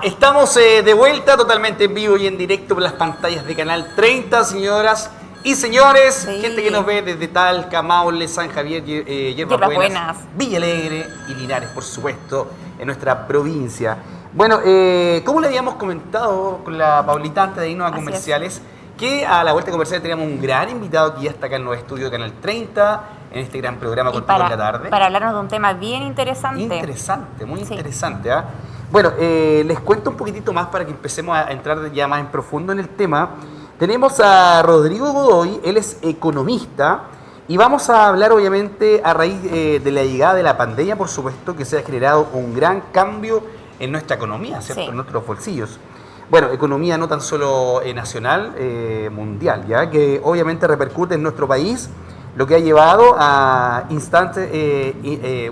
Estamos de vuelta totalmente en vivo y en directo por las pantallas de Canal 30, señoras y señores. Sí. Gente que nos ve desde Talca, Maule, San Javier, Hierbas Buenas, Villa Alegre y Linares, por supuesto, en nuestra provincia. Bueno, como le habíamos comentado con la Paulita antes de irnos a comerciales, que a la vuelta comercial teníamos un gran invitado que ya está acá en los estudios de Canal 30, en este gran programa Contigo en la Tarde. Para hablarnos de un tema bien interesante. Interesante, muy interesante. ¿Ah? Bueno, les cuento un poquitito más para que empecemos a entrar ya más en profundo en el tema. Tenemos a Rodrigo Godoy, él es economista, y vamos a hablar obviamente a raíz de la llegada de la pandemia, por supuesto, que se ha generado un gran cambio en nuestra economía, ¿cierto? Sí. En nuestros bolsillos. Bueno, economía no tan solo nacional, mundial, ¿ya? Que obviamente repercute en nuestro país, lo que ha llevado a instantes,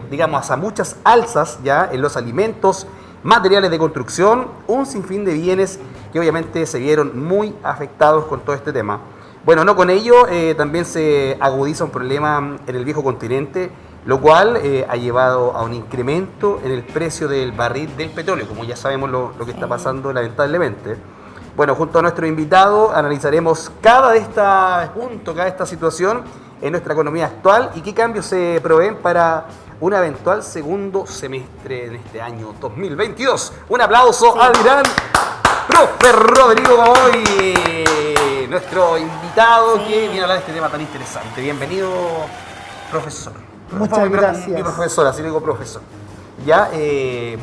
digamos, a muchas alzas, ¿ya? En los alimentos, materiales de construcción, un sinfín de bienes que obviamente se vieron muy afectados con todo este tema. Bueno, no con ello, también se agudiza un problema en el viejo continente, lo cual ha llevado a un incremento en el precio del barril del petróleo, como ya sabemos lo que está pasando lamentablemente. Bueno, junto a nuestro invitado analizaremos cada de esta situación en nuestra economía actual y qué cambios se proveen para un eventual segundo semestre en este año 2022. Un aplauso al gran profe Rodrigo Godoy, nuestro invitado que viene a hablar de este tema tan interesante. Bienvenido, profesor. Muchas gracias. Mi profesor, así le digo profesor. Ya,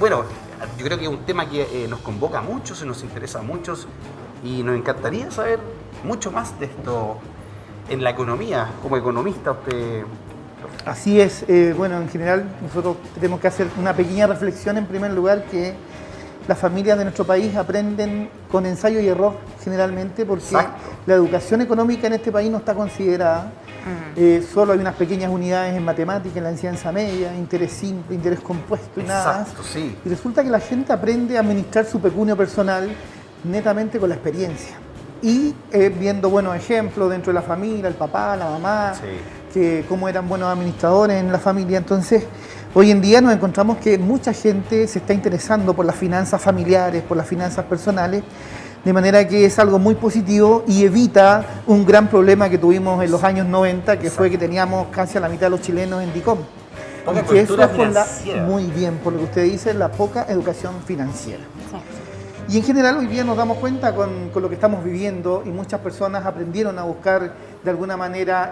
bueno, yo creo que es un tema que nos convoca a muchos y nos interesa a muchos y nos encantaría saber mucho más de esto en la economía. Como economista, usted... Así es. Bueno, en general nosotros tenemos que hacer una pequeña reflexión en primer lugar, que las familias de nuestro país aprenden con ensayo y error generalmente, porque la educación económica en este país no está considerada. Solo hay unas pequeñas unidades en matemáticas, en la enseñanza media, interés simple, interés compuesto y nada más. Sí. Y resulta que la gente aprende a administrar su pecunio personal netamente con la experiencia. Y viendo buenos ejemplos dentro de la familia, el papá, la mamá, que cómo eran buenos administradores en la familia. Entonces, hoy en día nos encontramos que mucha gente se está interesando por las finanzas familiares, por las finanzas personales, de manera que es algo muy positivo y evita un gran problema que tuvimos en los años 90, que fue que teníamos casi a la mitad de los chilenos en DICOM. Poca cultura financiera. Muy bien, por lo que usted dice, la poca educación financiera. Y en general hoy día nos damos cuenta con lo que estamos viviendo, y muchas personas aprendieron a buscar de alguna manera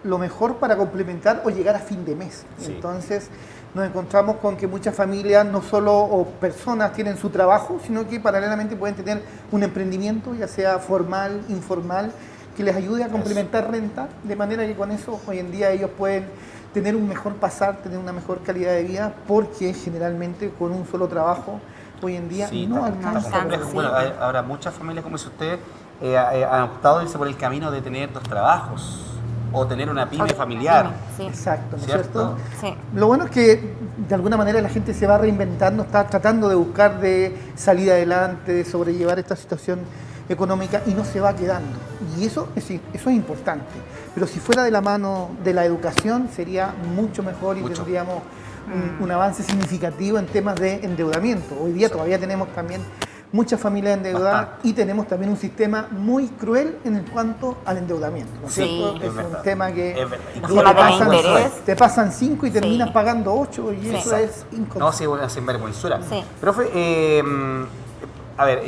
lo mejor para complementar o llegar a fin de mes. Entonces nos encontramos con que muchas familias, no solo personas tienen su trabajo, sino que paralelamente pueden tener un emprendimiento, ya sea formal, informal, que les ayude a complementar renta, de manera que con eso hoy en día ellos pueden tener un mejor pasar, tener una mejor calidad de vida, porque generalmente con un solo trabajo hoy en día no alcanza. Bueno, ahora muchas familias, como dice usted, han optado irse por el camino de tener dos trabajos o tener una pyme familiar. Exacto, ¿no es cierto? Sí. Lo bueno es que de alguna manera la gente se va reinventando, está tratando de buscar de salir adelante, de sobrellevar esta situación económica, y no se va quedando. Y eso es importante. Pero si fuera de la mano de la educación sería mucho mejor y tendríamos un avance significativo en temas de endeudamiento. Hoy día todavía tenemos también muchas familias endeudadas y tenemos también un sistema muy cruel en cuanto al endeudamiento, ¿no es cierto? Es un tema que te pasan 5 y terminas pagando 8, y eso es incorrecto. No, sí, bueno, sin vergüenzura. Profe, a ver,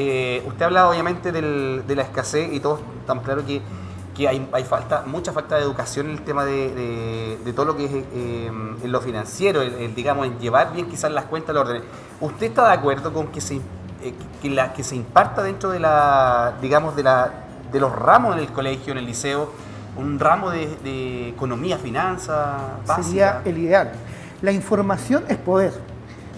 usted ha hablado obviamente de la escasez, y todos estamos claros que hay mucha falta de educación en el tema de todo lo que es en lo financiero, digamos, en llevar bien quizás las cuentas al orden. ¿Usted está de acuerdo con que se imparta dentro de de los ramos en el colegio, en el liceo, un ramo de economía, finanzas básica? Sería el ideal. La información es poder.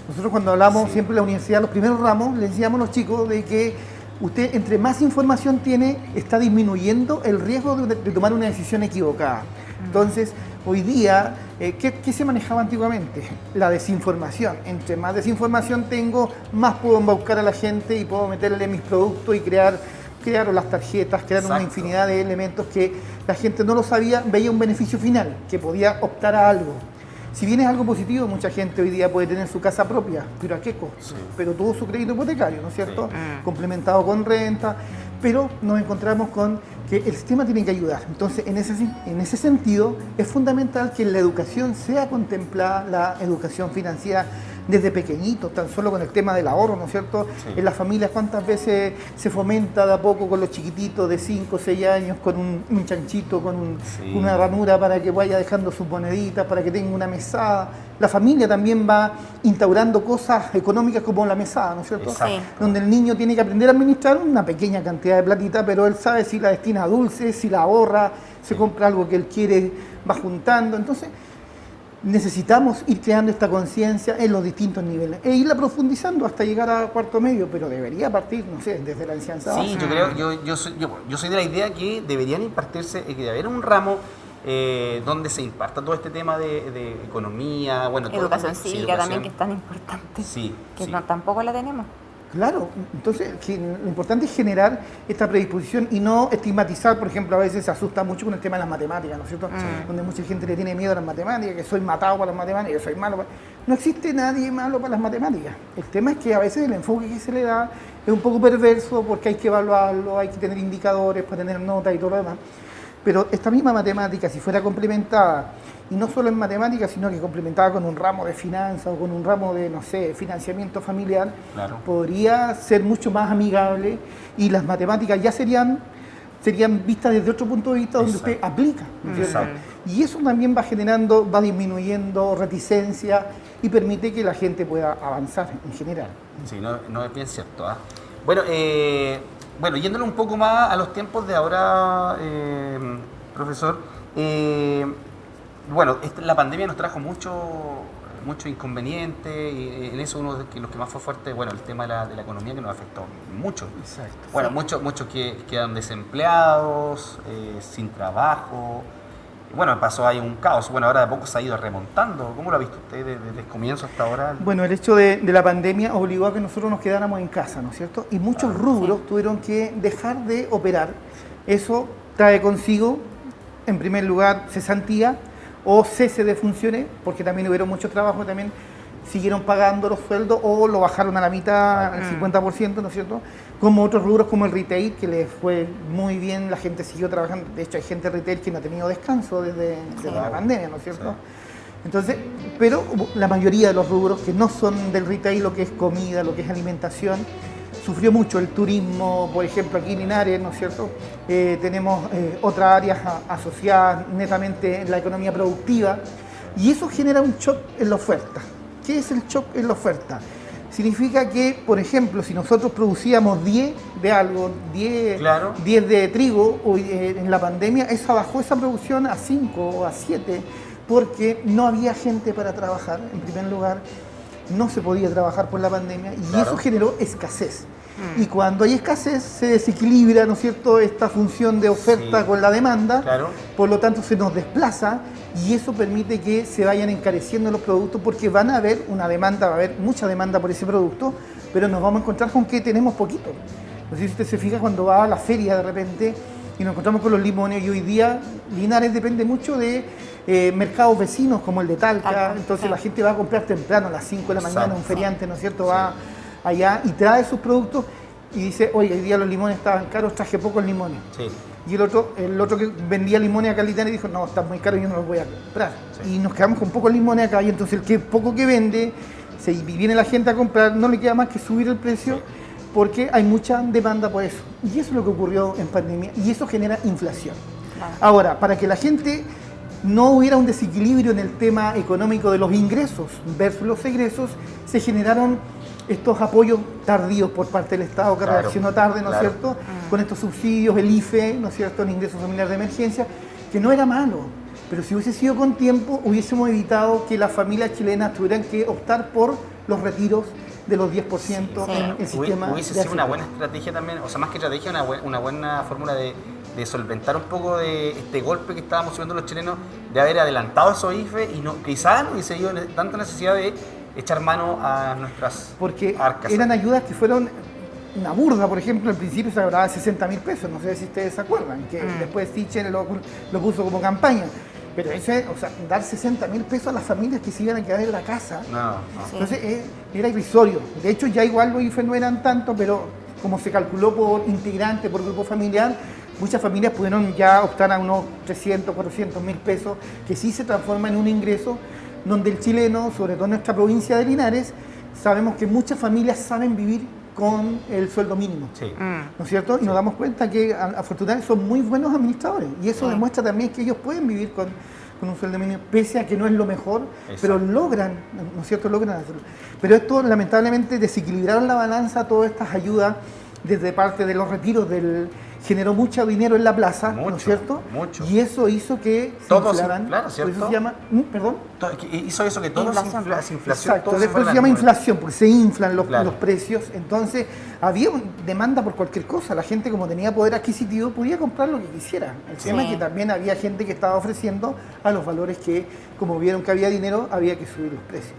Nosotros cuando hablamos siempre en la universidad, los primeros ramos, le decíamos a los chicos de que usted, entre más información tiene, está disminuyendo el riesgo de tomar una decisión equivocada. Entonces, hoy día, ¿qué se manejaba antiguamente? La desinformación. Entre más desinformación tengo, más puedo embaucar a la gente y puedo meterle mis productos y crear las tarjetas, crear una infinidad de elementos que la gente no lo sabía, veía un beneficio final, que podía optar a algo. Si bien es algo positivo, mucha gente hoy día puede tener su casa propia, pero ¿a qué costo? Sí. Pero tuvo su crédito hipotecario, ¿no es cierto? Sí. Complementado con renta, pero nos encontramos con que el sistema tiene que ayudar. Entonces, en ese sentido, es fundamental que en la educación sea contemplada la educación financiera desde pequeñitos, tan solo con el tema del ahorro, ¿no es cierto? Sí. En las familias, ¿cuántas veces se fomenta de a poco con los chiquititos de 5 o 6 años, con un chanchito, con Sí. una ranura para que vaya dejando sus moneditas, para que tenga una mesada? La familia también va instaurando cosas económicas como la mesada, ¿no es cierto? Exacto. Sí. Donde el niño tiene que aprender a administrar una pequeña cantidad de platita, pero él sabe si la destina a dulces, si la ahorra, se compra algo que él quiere, va juntando. Entonces, necesitamos ir creando esta conciencia en los distintos niveles e irla profundizando hasta llegar a cuarto medio, pero debería partir, no sé, desde la enseñanza Sí, básica. yo creo, yo soy de la idea que deberían impartirse, que debe haber un ramo donde se imparta todo este tema de economía, bueno, todo- Educación sí, cívica también, educación. que es tan importante, Sí, que sí. no, tampoco la tenemos. Claro, entonces lo importante es generar esta predisposición y no estigmatizar. Por ejemplo, a veces se asusta mucho con el tema de las matemáticas, ¿no es cierto? Donde mucha gente le tiene miedo a las matemáticas, que soy matado para las matemáticas, que soy malo para... No existe nadie malo para las matemáticas. El tema es que a veces el enfoque que se le da es un poco perverso porque hay que evaluarlo, hay que tener indicadores para tener notas y todo lo demás. Pero esta misma matemática, si fuera complementada, y no solo en matemáticas, sino que complementada con un ramo de finanzas o con un ramo de, no sé, financiamiento familiar, Claro. podría ser mucho más amigable y las matemáticas ya serían vistas desde otro punto de vista donde Exacto. usted aplica, ¿no es cierto? Exacto. Y eso también va disminuyendo reticencia y permite que la gente pueda avanzar en general. Sí, no es bien cierto. ¿Ah? Bueno, yéndolo un poco más a los tiempos de ahora, profesor, la pandemia nos trajo mucho inconveniente y en eso uno de los que más fue fuerte, bueno, el tema de la economía que nos afectó mucho. Exacto. Bueno, muchos que quedan desempleados, sin trabajo. Bueno, pasó ahí un caos. Bueno, ahora de a poco se ha ido remontando. ¿Cómo lo ha visto usted desde el comienzo hasta ahora? Bueno, el hecho de la pandemia obligó a que nosotros nos quedáramos en casa, ¿no es cierto? Y muchos rubros tuvieron que dejar de operar. Eso trae consigo, en primer lugar, cesantía o cese de funciones, porque también hubieron mucho trabajo, también siguieron pagando los sueldos o lo bajaron a la mitad, al 50%, ¿no es cierto? Como otros rubros como el retail, que les fue muy bien, la gente siguió trabajando. De hecho, hay gente de retail que no ha tenido descanso desde la pandemia, ¿no es cierto? Sí. Entonces, pero la mayoría de los rubros que no son del retail, lo que es comida, lo que es alimentación, sufrió mucho. El turismo, por ejemplo, aquí en Linares, ¿no es cierto? Tenemos otras áreas asociadas netamente en la economía productiva y eso genera un shock en la oferta. ¿Qué es el shock en la oferta? Significa que, por ejemplo, si nosotros producíamos 10 de algo, 10 Claro. de trigo, en la pandemia bajó esa producción a 5 o a 7 porque no había gente para trabajar, en primer lugar. No se podía trabajar por la pandemia y Claro. eso generó escasez. Y cuando hay escasez se desequilibra, ¿no es cierto?, esta función de oferta Sí. con la demanda, Claro. por lo tanto se nos desplaza y eso permite que se vayan encareciendo los productos porque van a haber una demanda, va a haber mucha demanda por ese producto, pero nos vamos a encontrar con que tenemos poquito. No sé si usted se fija cuando va a la feria de repente y nos encontramos con los limones y hoy día Linares depende mucho de mercados vecinos como el de Talca, entonces sí. la gente va a comprar temprano a las 5 de la mañana, Exacto. un feriante, ¿no es cierto?, va allá y trae sus productos y dice, oye, hoy día los limones estaban caros, traje pocos limones. Sí. Y el otro que vendía limones acá en Linares dijo, no, están muy caros, yo no los voy a comprar. Sí. Y nos quedamos con pocos limones acá y entonces poco que vende, viene la gente a comprar, no le queda más que subir el precio porque hay mucha demanda por eso. Y eso es lo que ocurrió en pandemia y eso genera inflación. Claro. Ahora, para que la gente no hubiera un desequilibrio en el tema económico de los ingresos versus los egresos, se generaron estos apoyos tardíos por parte del Estado que Claro, reaccionó tarde, ¿no es claro. cierto? Con estos subsidios, el IFE, ¿no es cierto?, el ingreso familiar de emergencia, que no era malo, pero si hubiese sido con tiempo, hubiésemos evitado que las familias chilenas tuvieran que optar por los retiros de los 10% en el sistema. Hubiese de sido una AFP. buena estrategia también, o sea, más que estrategia, una buena fórmula de solventar un poco de este golpe que estábamos sufriendo los chilenos, de haber adelantado esos IFE y quizás no hubiese habido tanta necesidad de echar mano a nuestras Porque arcas. eran ayudas que fueron una burda. Por ejemplo, al principio se hablaba de 60.000 pesos, no sé si ustedes se acuerdan, que después Sichel lo puso como campaña. Pero dar 60.000 pesos a las familias que se iban a quedar en la casa. No. Entonces era irrisorio. De hecho, ya igual los IFE no eran tanto, pero como se calculó por integrante, por grupo familiar, muchas familias pudieron ya optar a unos 300, 400.000 pesos, que sí se transforma en un ingreso donde el chileno, sobre todo en nuestra provincia de Linares, sabemos que muchas familias saben vivir con el sueldo mínimo, Sí. ¿no es cierto? Y nos damos cuenta que afortunadamente son muy buenos administradores y eso demuestra también que ellos pueden vivir con un sueldo mínimo, pese a que no es lo mejor, pero logran, ¿no es cierto? Logran hacerlo. Pero esto lamentablemente desequilibraron la balanza, todas estas ayudas desde parte de los retiros generó mucho dinero en la plaza, ¿no es cierto? Mucho. Y eso hizo que todos inflaran. inflaran, ¿cierto? Por eso se llama, ¿perdón? Hizo eso que todo Inflación. se inflación. Exacto, todo después fue se llama la- inflación porque se inflan los Claro. precios, entonces había demanda por cualquier cosa, la gente como tenía poder adquisitivo podía comprar lo que quisiera. El tema es que también había gente que estaba ofreciendo a los valores que, como vieron que había dinero, había que subir los precios.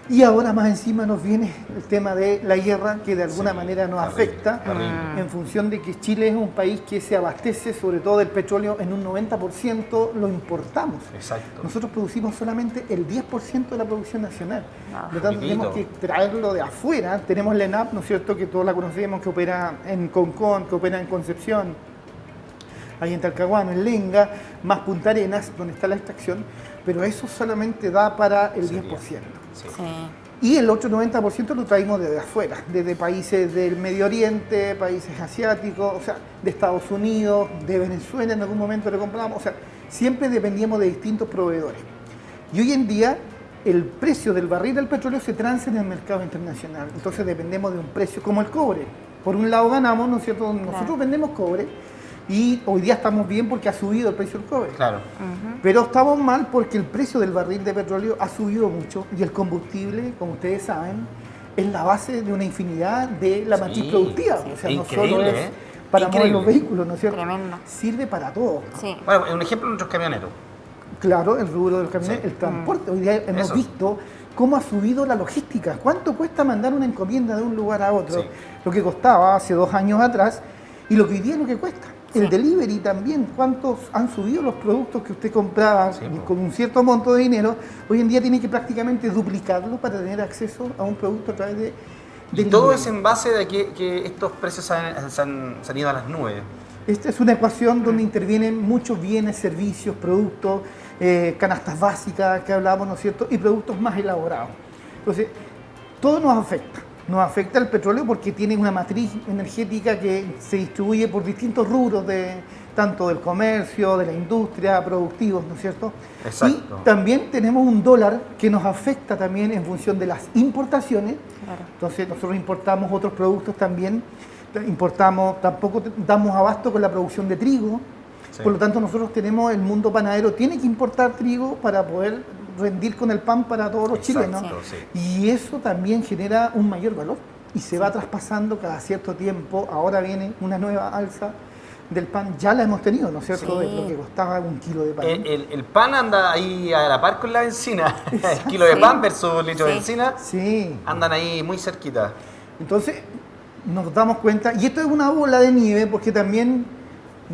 Y ahora más encima nos viene el tema de la guerra que de alguna manera nos afecta en función de que Chile es un país que se abastece sobre todo del petróleo en un 90% lo importamos. Exacto. Nosotros producimos solamente el 10% de la producción nacional. Por lo tanto, Poquitito. tenemos que traerlo de afuera. Tenemos la ENAP, ¿no es cierto?, que todos la conocemos, que opera en Concón, que opera en Concepción, ahí en Talcahuano, en Lenga, más Punta Arenas, donde está la extracción, pero eso solamente da para el 10%. Sí. Y el otro 90% lo traímos desde afuera, desde países del Medio Oriente, países asiáticos, o sea, de Estados Unidos, de Venezuela en algún momento lo compramos, o sea, siempre dependíamos de distintos proveedores. Y hoy en día el precio del barril del petróleo se transa en el mercado internacional, entonces dependemos de un precio como el cobre. Por un lado ganamos, ¿no es cierto? Nosotros vendemos cobre y hoy día estamos bien porque ha subido el precio del cobre. Claro. Pero estamos mal porque el precio del barril de petróleo ha subido mucho y el combustible, como ustedes saben, es la base de una infinidad de la matriz productiva. O sea, no solo Increíble, es para mover los vehículos, ¿no es cierto? Tremendo. Sirve para todo. Sí. Bueno, un ejemplo, nuestros camioneros. Claro, el rubro del camión, el transporte. Hoy día hemos Eso. visto cómo ha subido la logística. ¿Cuánto cuesta mandar una encomienda de un lugar a otro? Sí. Lo que costaba hace 2 años atrás y lo que hoy día es lo que cuesta. El delivery también, cuántos han subido los productos que usted compraba con un cierto monto de dinero, hoy en día tiene que prácticamente duplicarlo para tener acceso a un producto a través de Y todo es en base de que estos precios se han ido a las nubes. Esta es una ecuación donde intervienen muchos bienes, servicios, productos, canastas básicas que hablamos, ¿no es cierto? Y productos más elaborados. Entonces, todo nos afecta. Nos afecta el petróleo porque tiene una matriz energética que se distribuye por distintos rubros, tanto del comercio, de la industria, productivos, ¿no es cierto? Exacto. Y también tenemos un dólar que nos afecta también en función de las importaciones. Claro. Entonces nosotros importamos otros productos también, tampoco damos abasto con la producción de trigo. Sí. Por lo tanto, nosotros tenemos, el mundo panadero tiene que importar trigo para poder rendir con el pan para todos los chilenos. Sí. Y eso también genera un mayor valor y se va traspasando cada cierto tiempo. Ahora viene una nueva alza del pan, ya la hemos tenido, ¿no es cierto? Sí. De lo que costaba 1 kilo de pan. El pan anda ahí a la par con la benzina. El kilo de pan versus litro de benzina Sí. andan ahí muy cerquita. Entonces nos damos cuenta, y esto es una bola de nieve porque también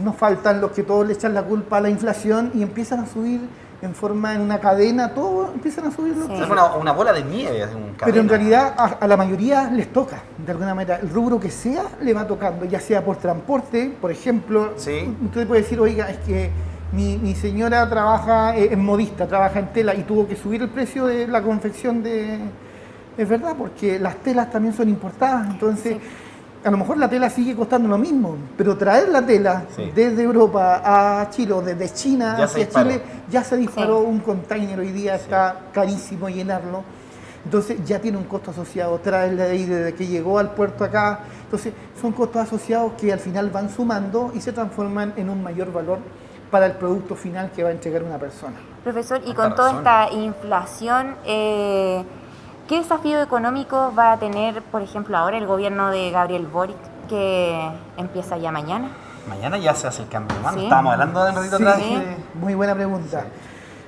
nos faltan los que todos le echan la culpa a la inflación y empiezan a subir en una cadena, todo empiezan a subir los Sí. Es precios. una bola de nieve. Pero en realidad a la mayoría les toca, de alguna manera, el rubro que sea le va tocando, ya sea por transporte, por ejemplo, Sí. usted puede decir, oiga, es que mi señora trabaja en modista, trabaja en tela y tuvo que subir el precio de la confección de... Es verdad, porque las telas también son importadas, entonces a lo mejor la tela sigue costando lo mismo, pero traer la tela desde Europa a Chile o desde China Ya se hacia disparó. Chile, ya se disparó un container, hoy día está carísimo llenarlo, entonces ya tiene un costo asociado, traerla de ahí desde que llegó al puerto acá, entonces son costos asociados que al final van sumando y se transforman en un mayor valor para el producto final que va a entregar una persona. Profesor, y Tanta con toda razón. esta inflación, ¿qué desafío económico va a tener, por ejemplo, ahora el gobierno de Gabriel Boric, que empieza ya mañana? Mañana ya se hace el cambio de mano. Sí. Estábamos hablando de un ratito Sí, atrás. muy buena pregunta.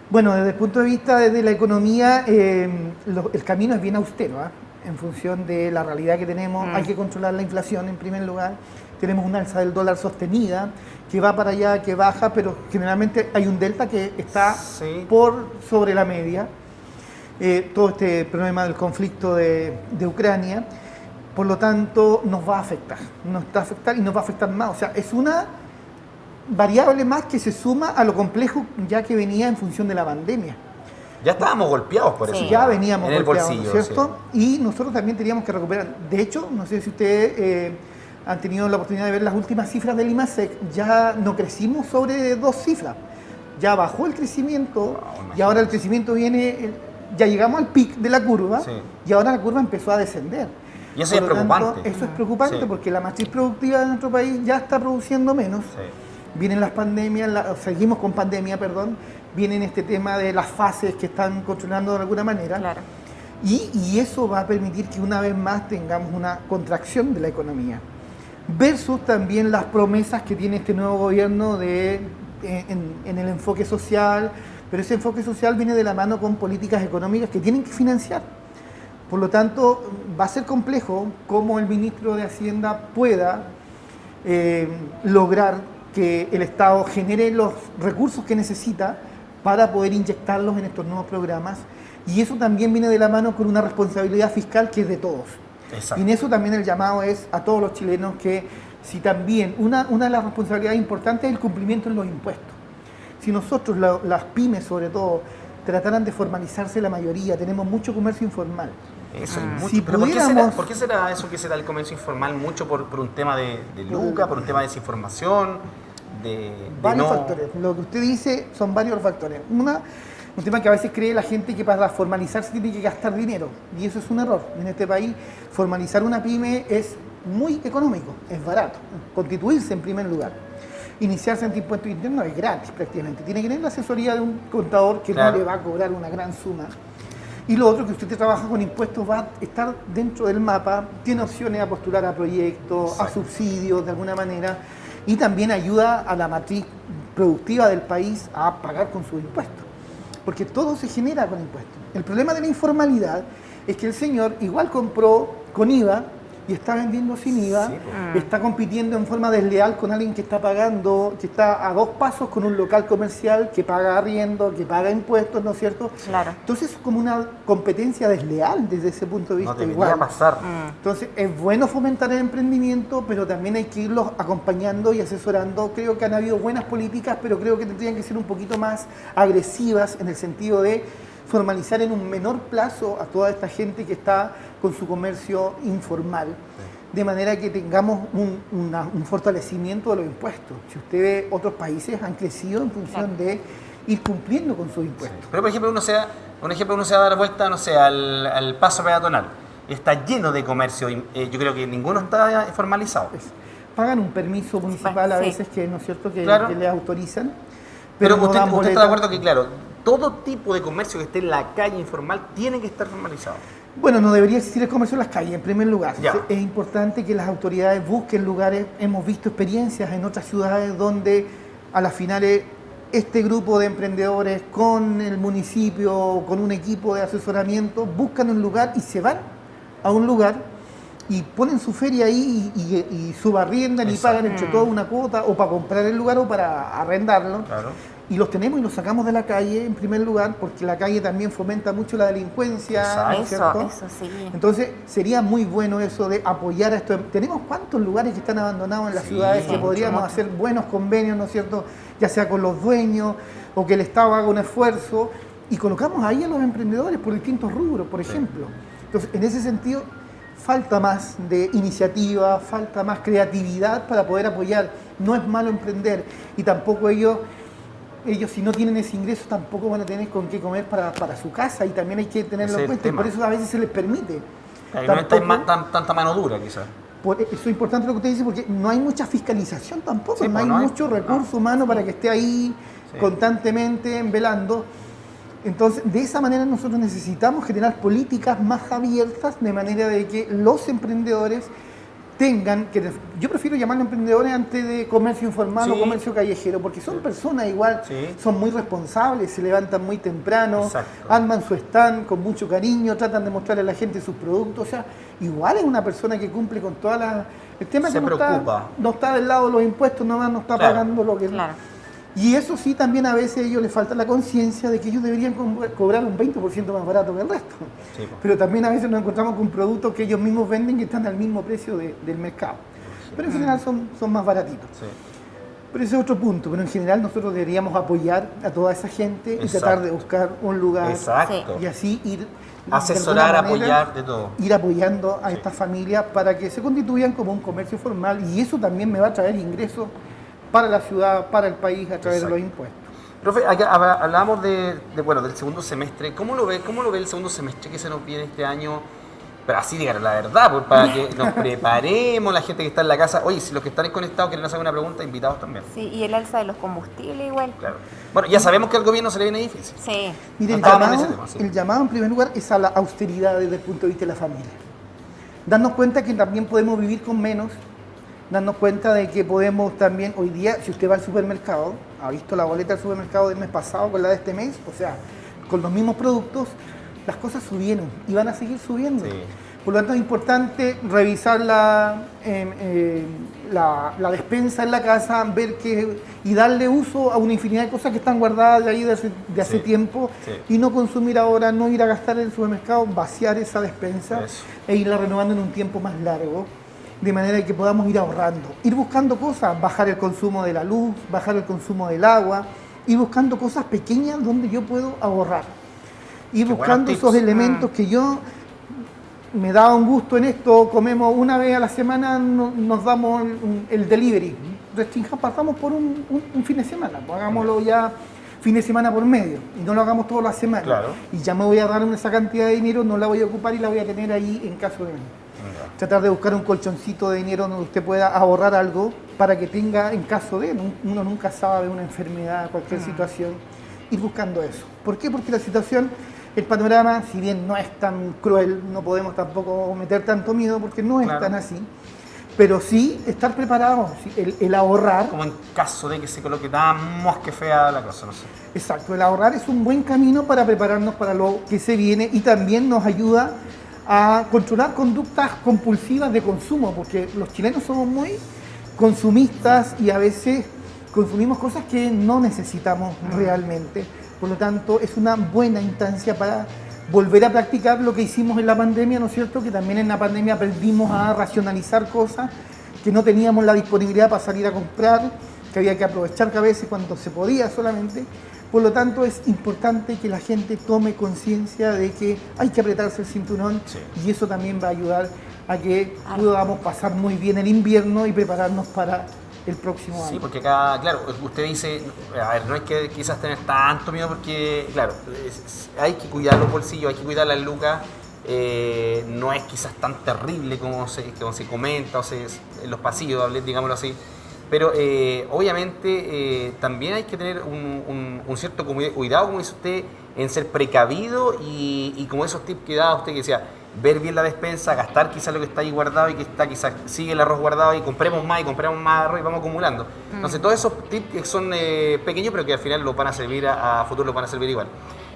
Bueno, desde el punto de vista de la economía, el camino es bien austero, ¿ah? En función de la realidad que tenemos. Hay que controlar la inflación en primer lugar, tenemos una alza del dólar sostenida, que va para allá, que baja, pero generalmente hay un delta que está por sobre la media. Todo este problema del conflicto de Ucrania, por lo tanto nos va a afectar, y nos va a afectar más. O sea, es una variable más que se suma a lo complejo ya que venía en función de la pandemia. Ya estábamos golpeados por eso. Ya veníamos en el golpeados, bolsillo, ¿cierto? Sí. Y nosotros también teníamos que recuperar. De hecho, no sé si ustedes han tenido la oportunidad de ver las últimas cifras del IMASEC, ya no crecimos sobre 2 cifras. Ya bajó el crecimiento y ahora el crecimiento viene, ya llegamos al pic de la curva y ahora la curva empezó a descender. Y eso es preocupante. Tanto, eso es preocupante porque la matriz productiva de nuestro país ya está produciendo menos. Vienen las pandemias, seguimos con pandemia, perdón, vienen este tema de las fases que están controlando de alguna manera. Claro. Y eso va a permitir que una vez más tengamos una contracción de la economía. Versus también las promesas que tiene este nuevo gobierno en el enfoque social, pero ese enfoque social viene de la mano con políticas económicas que tienen que financiar. Por lo tanto, va a ser complejo cómo el ministro de Hacienda pueda lograr que el Estado genere los recursos que necesita para poder inyectarlos en estos nuevos programas. Y eso también viene de la mano con una responsabilidad fiscal que es de todos. Exacto. Y en eso también el llamado es a todos los chilenos que si también una de las responsabilidades importantes es el cumplimiento en los impuestos. Si nosotros, las pymes sobre todo, trataran de formalizarse la mayoría, tenemos mucho comercio informal. Eso es mucho. Si ¿Pero pudiéramos... ¿por qué será eso que será el comercio informal? ¿Mucho por un tema de lucra, por un tema de desinformación? Varios factores. Lo que usted dice son varios factores. Un tema que a veces cree la gente que para formalizarse tiene que gastar dinero. Y eso es un error. En este país, formalizar una pyme es muy económico, es barato. Constituirse en primer lugar. Iniciarse ante impuestos internos es gratis prácticamente. Tiene que tener la asesoría de un contador que no le va a cobrar una gran suma. Y lo otro, que usted trabaja con impuestos, va a estar dentro del mapa, tiene opciones a postular a proyectos, a subsidios de alguna manera, y también ayuda a la matriz productiva del país a pagar con sus impuestos. Porque todo se genera con impuestos. El problema de la informalidad es que el señor igual compró con IVA y está vendiendo sin IVA, está compitiendo en forma desleal con alguien que está pagando, que está a 2 pasos con un local comercial que paga arriendo, que paga impuestos, ¿no es cierto? Claro. Entonces es como una competencia desleal desde ese punto de vista. No debería pasar. Entonces es bueno fomentar el emprendimiento, pero también hay que irlos acompañando y asesorando. Creo que han habido buenas políticas, pero creo que tendrían que ser un poquito más agresivas en el sentido de formalizar en un menor plazo a toda esta gente que está con su comercio informal, de manera que tengamos un fortalecimiento de los impuestos. Si usted ve, otros países han crecido en función de ir cumpliendo con sus impuestos. Sí. Pero por ejemplo, uno se va a dar vuelta, no sé, al paso peatonal. Está lleno de comercio, yo creo que ninguno está formalizado. Pagan un permiso municipal a veces que, ¿no es cierto?, que les autorizan. Pero no usted está de acuerdo que, claro, todo tipo de comercio que esté en la calle informal tiene que estar formalizado. Bueno, no debería existir el comercio en las calles, en primer lugar. Es importante que las autoridades busquen lugares. Hemos visto experiencias en otras ciudades donde a las finales este grupo de emprendedores con el municipio, con un equipo de asesoramiento, buscan un lugar y se van a un lugar y ponen su feria ahí y subarriendan y pagan entre todos una cuota o para comprar el lugar o para arrendarlo. Claro. Y los tenemos y los sacamos de la calle en primer lugar, porque la calle también fomenta mucho la delincuencia, ¿no es cierto? Eso sí. Entonces sería muy bueno eso de apoyar a esto. Tenemos cuántos lugares que están abandonados en las ciudades que podríamos hacer buenos convenios, ¿no es cierto? Ya sea con los dueños o que el Estado haga un esfuerzo y colocamos ahí a los emprendedores por distintos rubros, por ejemplo. Entonces, en ese sentido, falta más de iniciativa, falta más creatividad para poder apoyar. No es malo emprender y tampoco ellos si no tienen ese ingreso tampoco van a tener con qué comer para su casa y también hay que tenerlo en cuenta y por eso a veces se les permite. No está tanta mano dura quizás. Por eso es importante lo que usted dice porque no hay mucha fiscalización tampoco, no hay mucho recurso humano para que esté ahí constantemente velando. Entonces, de esa manera nosotros necesitamos generar políticas más abiertas de manera de que los emprendedores tengan, yo prefiero llamarlo emprendedores antes de comercio informal Sí. o comercio callejero, porque son personas igual, Sí. son muy responsables, se levantan muy temprano, Exacto. arman su stand con mucho cariño, tratan de mostrarle a la gente sus productos, o sea, igual es una persona que cumple con todas las... El tema es Se que preocupa. no está del lado de los impuestos, nomás no está Claro. pagando lo que... Claro. Y eso sí, también a veces a ellos les falta la conciencia de que ellos deberían cobrar un 20% más barato que el resto. Sí, po. Pero también a veces nos encontramos con productos que ellos mismos venden que están al mismo precio del mercado. Pero en general son más baratitos. Sí. Pero ese es otro punto. Pero en general nosotros deberíamos apoyar a toda esa gente y Exacto. tratar de buscar un lugar Exacto. y así ir... de Asesorar, alguna manera, apoyar, de todo. ir apoyando a Sí. estas familias para que se constituyan como un comercio formal y eso también me va a traer ingresos para la ciudad, para el país a través de los impuestos. Profe, acá hablábamos bueno, del segundo semestre. ¿Cómo lo ve el segundo semestre que se nos viene este año? Pero así, digan la verdad, pues, para que nos preparemos, la gente que está en la casa. Oye, si los que están conectados quieren hacer una pregunta, invitados también. Sí, y el alza de los combustibles igual. Claro. Bueno, ya sabemos que al gobierno se le viene difícil. Sí. Mire, Estábamos en ese tema, sí. el llamado en primer lugar es a la austeridad desde el punto de vista de la familia. Darnos cuenta que también podemos vivir con menos, darnos cuenta de que podemos también, hoy día, si usted va al supermercado, ha visto la boleta del supermercado del mes pasado con la de este mes, o sea, con los mismos productos, las cosas subieron y van a seguir subiendo. Sí. Por lo tanto, es importante revisar la despensa en la casa, ver y darle uso a una infinidad de cosas que están guardadas de ahí de hace Sí, tiempo sí. y no consumir ahora, no ir a gastar en el supermercado, vaciar esa despensa Eso. e irla renovando en un tiempo más largo, de manera que podamos ir ahorrando, ir buscando cosas, bajar el consumo de la luz, bajar el consumo del agua, ir buscando cosas pequeñas donde yo puedo ahorrar, ir Qué buscando buenos esos tips. elementos que yo me daba un gusto en esto, comemos una vez a la semana, nos damos el delivery, partamos por un fin de semana, pues hagámoslo ya fin de semana por medio y no lo hagamos todas las semanas. Claro. Y ya me voy a dar esa cantidad de dinero, no la voy a ocupar y la voy a tener ahí en caso de... Tratar de buscar un colchoncito de dinero donde usted pueda ahorrar algo para que tenga en caso de, uno nunca sabe, una enfermedad, cualquier situación, ir buscando eso. ¿Por qué? Porque la situación, el panorama, si bien no es tan cruel, no podemos tampoco meter tanto miedo porque no es Claro. tan así, pero sí estar preparados, ¿sí? El ahorrar. Como en caso de que se coloque tan mosque fea la cosa, no sé. Exacto, el ahorrar es un buen camino para prepararnos para lo que se viene y también nos ayuda a controlar conductas compulsivas de consumo, porque los chilenos somos muy consumistas y a veces consumimos cosas que no necesitamos realmente. Por lo tanto, es una buena instancia para volver a practicar lo que hicimos en la pandemia, ¿no es cierto? Que también en la pandemia aprendimos a racionalizar cosas que no teníamos la disponibilidad para salir a comprar, que había que aprovechar que a veces cuando se podía solamente. Por lo tanto, es importante que la gente tome conciencia de que hay que apretarse el cinturón Sí. y eso también va a ayudar a que podamos pasar muy bien el invierno y prepararnos para el próximo Sí, año. porque acá, claro, usted dice, a ver, no hay que quizás tener tanto miedo porque, claro, hay que cuidar los bolsillos, hay que cuidar las lucas, no es quizás tan terrible como se comenta o en los pasillos, digámoslo así, pero obviamente también hay que tener un cierto cuidado, como dice usted, en ser precavido y como esos tips que daba usted que decía, ver bien la despensa, gastar quizás lo que está ahí guardado y que está quizás sigue el arroz guardado y compremos más arroz y vamos acumulando. Entonces todos esos tips que son pequeños pero que al final los van a servir a futuro, los van a servir igual.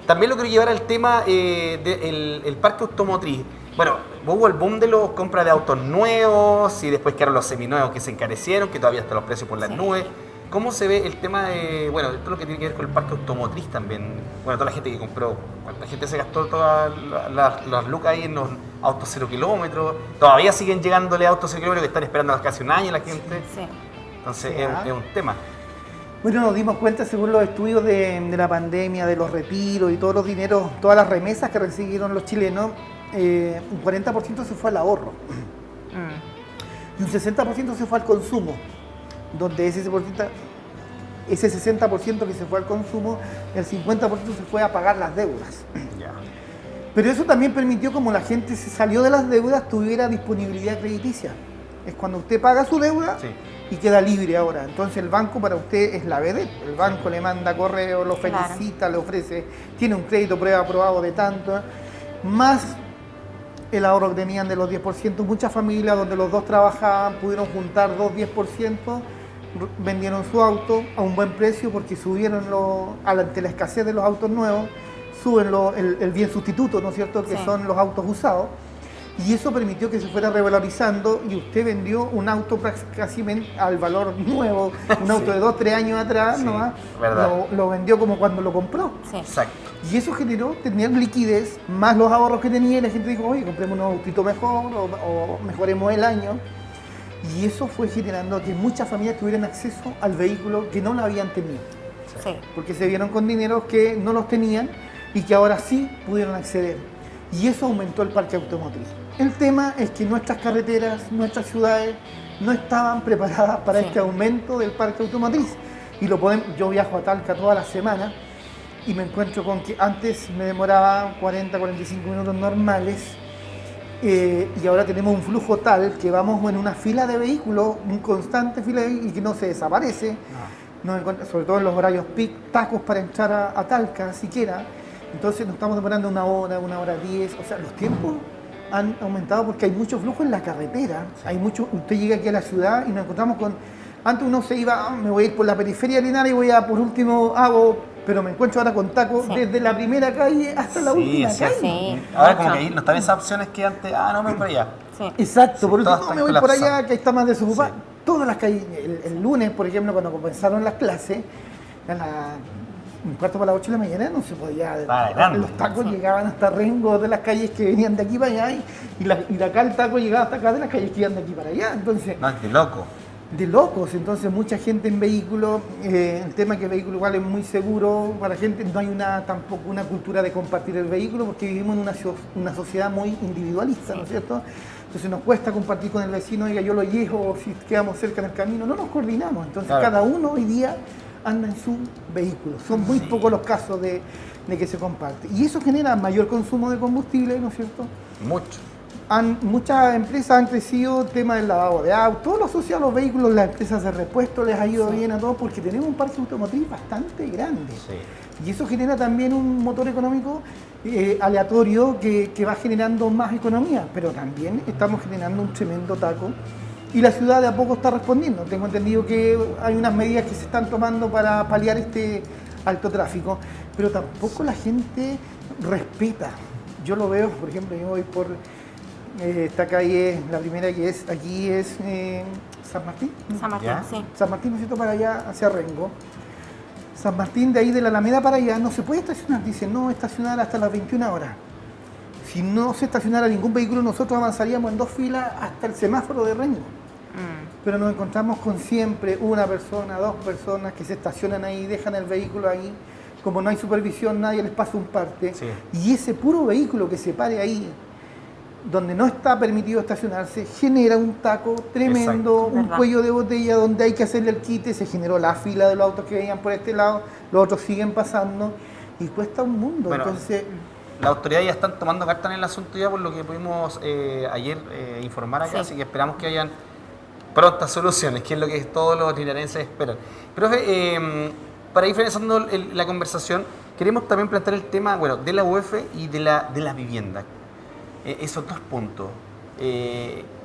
También lo quiero llevar al tema del parque automotriz. Bueno, hubo el boom de los compras de autos nuevos y después quedaron los seminuevos que se encarecieron, que todavía están los precios por las nubes. ¿Cómo se ve el tema de, bueno, todo lo que tiene que ver con el parque automotriz también? Bueno, toda la gente que compró, cuánta gente se gastó todas las lucas ahí en los autos 0 kilómetros. Todavía siguen llegándole autos 0 kilómetros que están esperando casi un año la gente. Sí. Entonces Sí, es un tema. Bueno, nos dimos cuenta, según los estudios de la pandemia, de los retiros y todos los dineros, todas las remesas que recibieron los chilenos, un 40% se fue al ahorro y un 60% se fue al consumo, donde ese 60% que se fue al consumo, el 50% se fue a pagar las deudas. Ya. Pero eso también permitió, como la gente se salió de las deudas, tuviera disponibilidad crediticia. Es cuando usted paga su deuda Sí. y queda libre ahora. Entonces el banco para usted es la vedette. El banco le manda correo, lo felicita, le ofrece, tiene un crédito prueba aprobado de tanto, más el ahorro que tenían de los 10%. Muchas familias donde los dos trabajaban pudieron juntar 10%, vendieron su auto a un buen precio porque subieron, ante la escasez de los autos nuevos, suben el bien sustituto, ¿no es cierto?, que son los autos usados. Y eso permitió que se fuera revalorizando y usted vendió un auto casi al valor nuevo, un auto de 2-3 años atrás, ¿no? Lo vendió como cuando lo compró. Sí. Exacto. Y eso generó tener liquidez, más los ahorros que tenía, y la gente dijo, oye, compremos un autito mejor o mejoremos el año. Y eso fue generando que muchas familias tuvieran acceso al vehículo que no lo habían tenido. Sí. Porque se vieron con dineros que no los tenían y que ahora sí pudieron acceder. Y eso aumentó el parque automotriz. El tema es que nuestras carreteras, nuestras ciudades no estaban preparadas para este aumento del parque automotriz. Y yo viajo a Talca toda la semana y me encuentro con que antes me demoraba 40-45 minutos normales y ahora tenemos un flujo tal que vamos en una fila de vehículos, un constante fila de vehículos y que no se desaparece. Sobre todo en los horarios peak, tacos para entrar a Talca siquiera. Entonces nos estamos demorando 1 hora, 1 hora 10. O sea, los tiempos han aumentado porque hay mucho flujo en la carretera. Hay mucho. Usted llega aquí a la ciudad y nos encontramos con. Antes uno se iba, me voy a ir por la periferia de Linares y por último pero me encuentro ahora con tacos desde la primera calle hasta la última calle. Sí. Ahora como que ahí no están esas opciones que antes, no me voy por allá. Sí. Exacto, por último me voy por allá que ahí está más desocupada. Sí. Todas las calles, el lunes, por ejemplo, cuando comenzaron las clases, un cuarto para las 8 de la mañana no se podía. Los tacos llegaban hasta Rengo de las calles que venían de aquí para allá y de acá el taco llegaba hasta acá de las calles que iban de aquí para allá. Entonces, No, es de loco. De locos, entonces mucha gente en vehículo, el tema es que el vehículo igual es muy seguro para la gente, no hay tampoco una cultura de compartir el vehículo porque vivimos en una sociedad muy individualista, ¿no es cierto? Entonces nos cuesta compartir con el vecino, oiga, yo lo llevo, si quedamos cerca en el camino, no nos coordinamos, entonces cada uno hoy día anda en su vehículo. Son muy pocos los casos de que se comparte. Y eso genera mayor consumo de combustible, ¿no es cierto? Mucho. Muchas empresas han crecido, el tema del lavado de autos, todo lo asociado a los vehículos, las empresas de repuesto les ha ido bien a todos porque tenemos un parque automotriz bastante grande. Sí. Y eso genera también un motor económico aleatorio que va generando más economía, pero también estamos generando un tremendo taco. Y la ciudad de a poco está respondiendo. Tengo entendido que hay unas medidas que se están tomando para paliar este alto tráfico, pero tampoco la gente respeta. Yo lo veo, por ejemplo, yo voy por esta calle, la primera que es aquí es San Martín. San Martín, sí. San Martín, ¿no es cierto?, para allá hacia Rengo. San Martín, de ahí de la Alameda para allá, no se puede estacionar. Dice, no estacionar hasta las 21 horas. Si no se estacionara ningún vehículo, nosotros avanzaríamos en 2 filas hasta el semáforo de Rengo. Pero nos encontramos con siempre una persona, 2 personas que se estacionan ahí, dejan el vehículo ahí. Como no hay supervisión, nadie les pasa un parte. Sí. Y ese puro vehículo que se pare ahí, donde no está permitido estacionarse, genera un taco tremendo, un cuello de botella donde hay que hacerle el quite. Se generó la fila de los autos que venían por este lado, los otros siguen pasando y cuesta un mundo. Bueno, entonces, las autoridades ya están tomando cartas en el asunto ya por lo que pudimos ayer informar acá, así que esperamos que hayan prontas soluciones, que es lo que todos los linarenses esperan. Profe, para ir finalizando la conversación, queremos también plantear el tema de la UF y de la vivienda. Esos 2 puntos.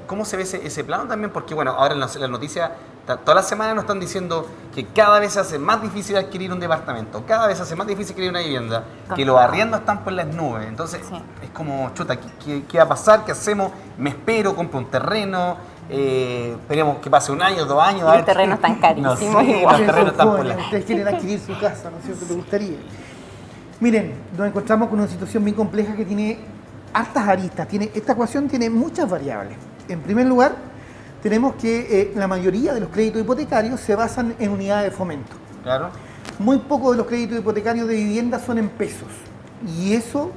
¿Cómo se ve ese plano también? Porque ahora en las noticias, todas las semanas nos están diciendo que cada vez se hace más difícil adquirir un departamento, cada vez se hace más difícil adquirir una vivienda, que los arriendos están por las nubes. Entonces, es como, chuta, ¿qué va a pasar? ¿Qué hacemos? ¿Me espero? ¿Compro un terreno? Esperemos que pase 1 año, 2 años. Los terrenos están carísimos. No, sí, los terrenos están por las nubes. Ustedes quieren adquirir su casa, ¿no es cierto? ¿Te gustaría? Miren, nos encontramos con una situación bien compleja que tiene hartas aristas. Esta ecuación tiene muchas variables. En primer lugar, tenemos que la mayoría de los créditos hipotecarios se basan en unidades de fomento. Claro. Muy pocos de los créditos hipotecarios de vivienda son en pesos. Y eso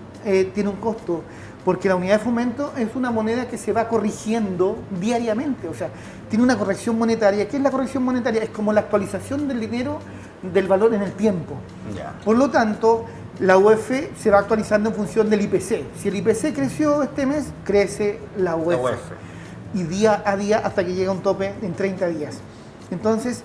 tiene un costo, porque la unidad de fomento es una moneda que se va corrigiendo diariamente. O sea, tiene una corrección monetaria. ¿Qué es la corrección monetaria? Es como la actualización del dinero, del valor en el tiempo. Ya. Por lo tanto, la UF se va actualizando en función del IPC. Si el IPC creció este mes, crece la UF. Y día a día hasta que llega a un tope en 30 días. Entonces,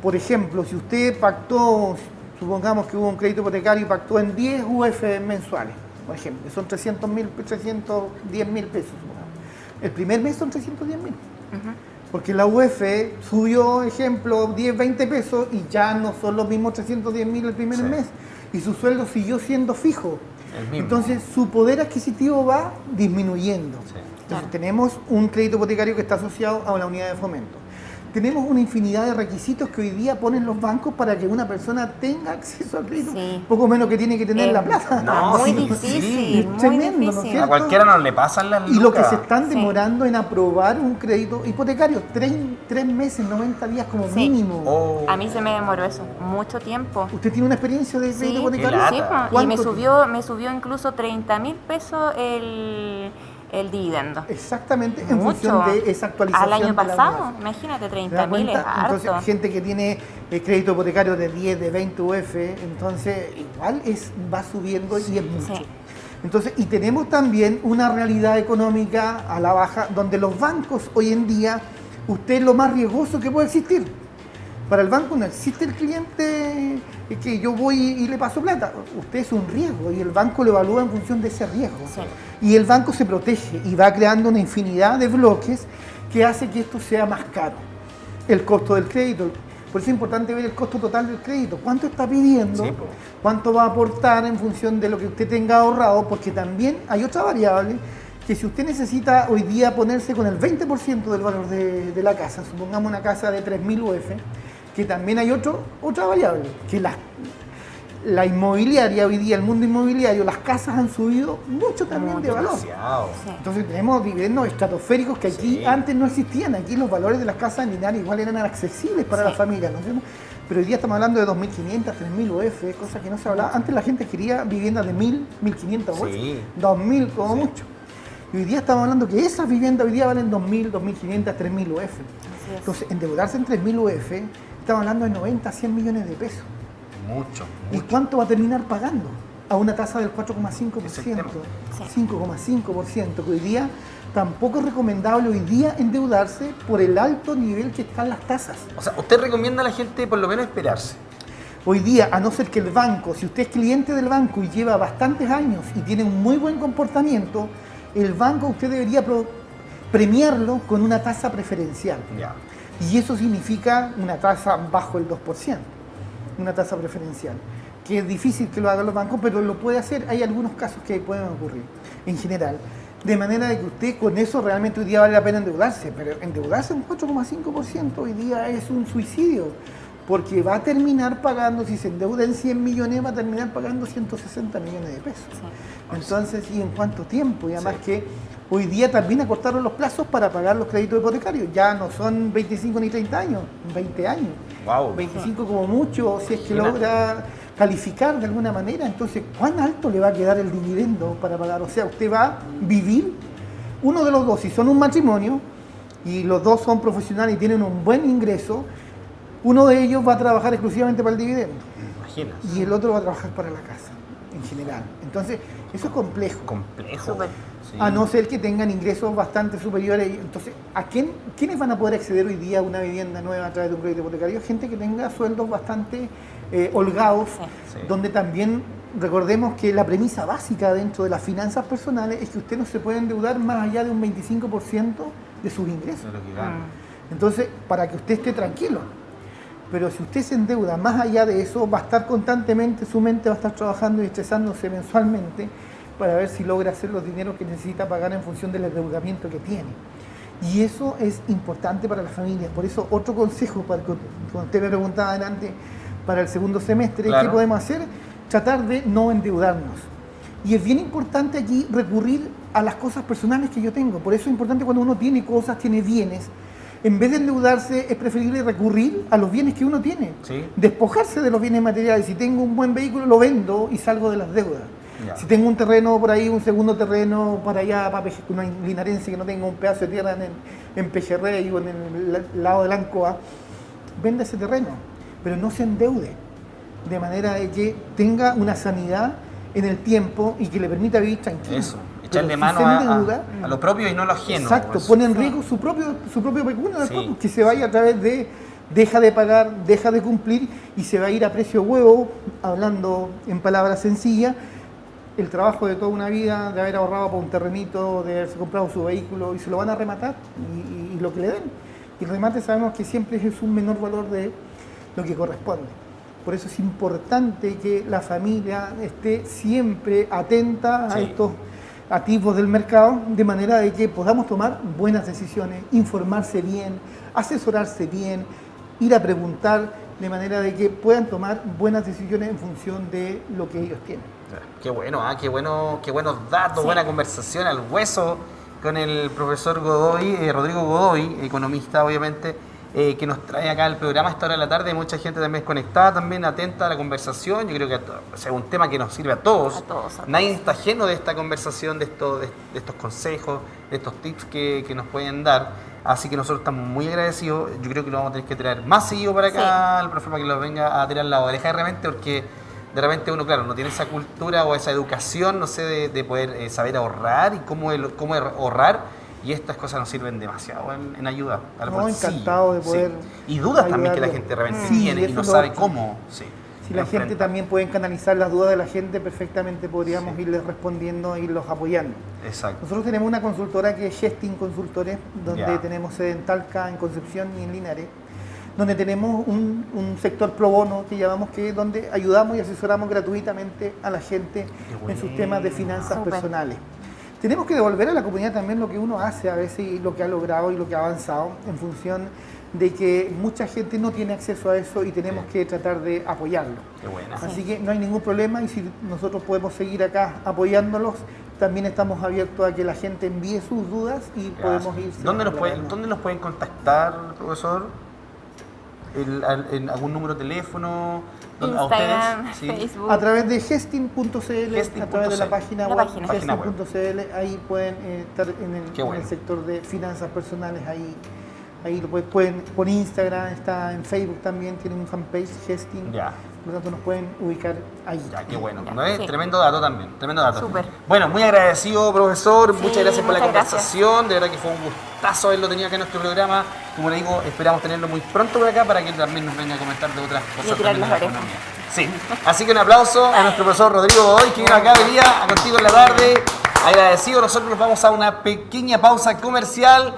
por ejemplo, si usted pactó, supongamos que hubo un crédito hipotecario y pactó en 10 UF mensuales, por ejemplo, son 310.000 pesos. El primer mes son 310.000. Porque la UEF subió, ejemplo, 10, 20 pesos y ya no son los mismos 310.000 el primer mes. Y su sueldo siguió siendo fijo. Entonces su poder adquisitivo va disminuyendo. Entonces tenemos un crédito hipotecario que está asociado a la unidad de fomento. Tenemos una infinidad de requisitos que hoy día ponen los bancos para que una persona tenga acceso al crédito, poco menos que tiene que tener la plata. No, muy difícil, muy tremendo, difícil. ¿no es cierto? A cualquiera no le pasan las lucas. Y lo que se están demorando en aprobar un crédito hipotecario, 3 meses, 90 días como mínimo. A mí se me demoró eso, mucho tiempo. ¿Usted tiene una experiencia de crédito hipotecario? Sí, y me subió incluso 30.000 pesos el dividendo. Exactamente, en función de esa actualización. Al año pasado, imagínate, 30.000 es harto. Entonces, gente que tiene crédito hipotecario de 10, de 20 UF, entonces igual va subiendo y es mucho. Entonces, y tenemos también una realidad económica a la baja, donde los bancos hoy en día, usted es lo más riesgoso que puede existir. Para el banco no existe el cliente que yo voy y le paso plata. Usted es un riesgo y el banco lo evalúa en función de ese riesgo. Y el banco se protege y va creando una infinidad de bloques que hace que esto sea más caro. El costo del crédito. Por eso es importante ver el costo total del crédito. ¿Cuánto está pidiendo? ¿Cuánto va a aportar en función de lo que usted tenga ahorrado? Porque también hay otra variable que si usted necesita hoy día ponerse con el 20% del valor de la casa, supongamos una casa de 3.000 UF, que también hay otra variable, que la inmobiliaria, hoy día el mundo inmobiliario, las casas han subido mucho también de valor. Entonces tenemos dividendos estratosféricos que aquí antes no existían. Aquí los valores de las casas lineales igual eran accesibles para las familias, ¿no? Pero hoy día estamos hablando de 2.500, 3.000 UF, cosas que no se hablaba. Antes la gente quería viviendas de 1.000, 1.500 UF, 2.000 como mucho. Y hoy día estamos hablando que esas viviendas hoy día valen 2.000, 2.500, 3.000 UF. Entonces, endeudarse en 3.000 UF, estamos hablando de 90, 100 millones de pesos. Mucho. ¿Y cuánto va a terminar pagando? A una tasa del 4,5%, 5,5%, que hoy día tampoco es recomendable hoy día endeudarse por el alto nivel que están las tasas. O sea, ¿usted recomienda a la gente por lo menos esperarse? Hoy día, a no ser que el banco, si usted es cliente del banco y lleva bastantes años y tiene un muy buen comportamiento, el banco usted debería premiarlo con una tasa preferencial. Y eso significa una tasa bajo el 2%, una tasa preferencial, que es difícil que lo hagan los bancos, pero lo puede hacer. Hay algunos casos que pueden ocurrir en general. De manera de que usted con eso realmente hoy día vale la pena endeudarse, pero endeudarse un 4,5% hoy día es un suicidio, porque va a terminar pagando, si se endeuda en 100 millones, va a terminar pagando 160 millones de pesos. Entonces, ¿y en cuánto tiempo? Y además que hoy día también acortaron los plazos para pagar los créditos hipotecarios. Ya no son 25 ni 30 años, 20 años. 25 como mucho, si es que logra calificar de alguna manera. Entonces, ¿cuán alto le va a quedar el dividendo para pagar? O sea, usted va a vivir, uno de los dos, si son un matrimonio y los dos son profesionales y tienen un buen ingreso, uno de ellos va a trabajar exclusivamente para el dividendo. Y el otro va a trabajar para la casa, en general. Entonces, eso es complejo. A no ser que tengan ingresos bastante superiores. Entonces, ¿quiénes van a poder acceder hoy día a una vivienda nueva a través de un crédito hipotecario? Gente que tenga sueldos bastante holgados, donde también recordemos que la premisa básica dentro de las finanzas personales es que usted no se puede endeudar más allá de un 25% de sus ingresos. Entonces, para que usted esté tranquilo. Pero si usted se endeuda más allá de eso, va a estar constantemente, su mente va a estar trabajando y estresándose mensualmente para ver si logra hacer los dineros que necesita pagar en función del endeudamiento que tiene. Y eso es importante para las familias. Por eso, otro consejo, cuando usted me preguntaba antes, para el segundo semestre, ¿qué podemos hacer? Tratar de no endeudarnos. Y es bien importante aquí recurrir a las cosas personales que yo tengo. Por eso es importante cuando uno tiene cosas, tiene bienes, en vez de endeudarse, es preferible recurrir a los bienes que uno tiene. Despojarse de los bienes materiales. Si tengo un buen vehículo, lo vendo y salgo de las deudas. Si tengo un terreno por ahí, un segundo terreno para allá, para una linarense que no tenga un pedazo de tierra en Pejerrey o en el lado de Lancoa, venda ese terreno, pero no se endeude, de manera de que tenga una sanidad en el tiempo y que le permita vivir tranquilo. Eso, echarle mano a lo propio y no a lo ajeno. Exacto, pone en riesgo su propio pecunio después, que se vaya a través de deja de pagar, deja de cumplir y se va a ir a precio huevo, hablando en palabras sencillas, el trabajo de toda una vida, de haber ahorrado por un terrenito, de haberse comprado su vehículo y se lo van a rematar y lo que le den. Y el remate sabemos que siempre es un menor valor de lo que corresponde. Por eso es importante que la familia esté siempre atenta a estos atisbos del mercado, de manera de que podamos tomar buenas decisiones, informarse bien, asesorarse bien, ir a preguntar, de manera de que puedan tomar buenas decisiones en función de lo que ellos tienen. Qué bueno, qué buenos datos, buena conversación al hueso con el profesor Godoy, Rodrigo Godoy, economista obviamente, que nos trae acá el programa a esta hora de la tarde. Mucha gente también es conectada, también atenta a la conversación. Yo creo que es un tema que nos sirve a todos. Nadie está ajeno de esta conversación, de estos consejos, de estos tips que nos pueden dar. Así que nosotros estamos muy agradecidos. Yo creo que lo vamos a tener que traer más seguido para acá, el profe, para que lo venga a tirar la oreja de repente, porque de repente uno, claro, no tiene esa cultura o esa educación, no sé, de poder saber ahorrar y cómo ahorrar. Y estas cosas nos sirven demasiado en ayuda al bolsillo. Encantado de poder Y dudas también que la gente de repente tiene y no sabe cómo. Si la gente también puede canalizar las dudas de la gente, perfectamente podríamos irles respondiendo e irlos apoyando. Exacto. Nosotros tenemos una consultora que es Gesting Consultores, donde tenemos sede en Talca, en Concepción y en Linares, donde tenemos un sector pro bono que llamamos, que es donde ayudamos y asesoramos gratuitamente a la gente en sus temas de finanzas personales. Tenemos que devolver a la comunidad también lo que uno hace a veces y lo que ha logrado y lo que ha avanzado, en función de que mucha gente no tiene acceso a eso y tenemos que tratar de apoyarlo. Qué buena. Así que no hay ningún problema, y si nosotros podemos seguir acá apoyándolos, también estamos abiertos a que la gente envíe sus dudas y podemos ir. ¿Dónde nos pueden contactar, profesor? ¿En algún número de teléfono? Instagram, ¿A ustedes? Facebook. A través de gesting.cl, a través de la página web gesting.cl, ahí pueden estar en el sector de finanzas personales. Ahí lo pueden por Instagram, está en Facebook también, tienen un fanpage, Gesting. Por lo tanto, nos pueden ubicar ahí. Qué bueno. Tremendo dato también, tremendo dato. Súper. Bueno, muy agradecido, profesor. Muchas gracias por la conversación. De verdad que fue un gustazo haberlo tenido acá en nuestro programa. Como le digo, esperamos tenerlo muy pronto por acá para que también nos venga a comentar de otras cosas también de la economía. Sí. Así que un aplauso a nuestro profesor Rodrigo Godoy, que vino acá de día a Contigo en la Tarde. Agradecido. Nosotros nos vamos a una pequeña pausa comercial.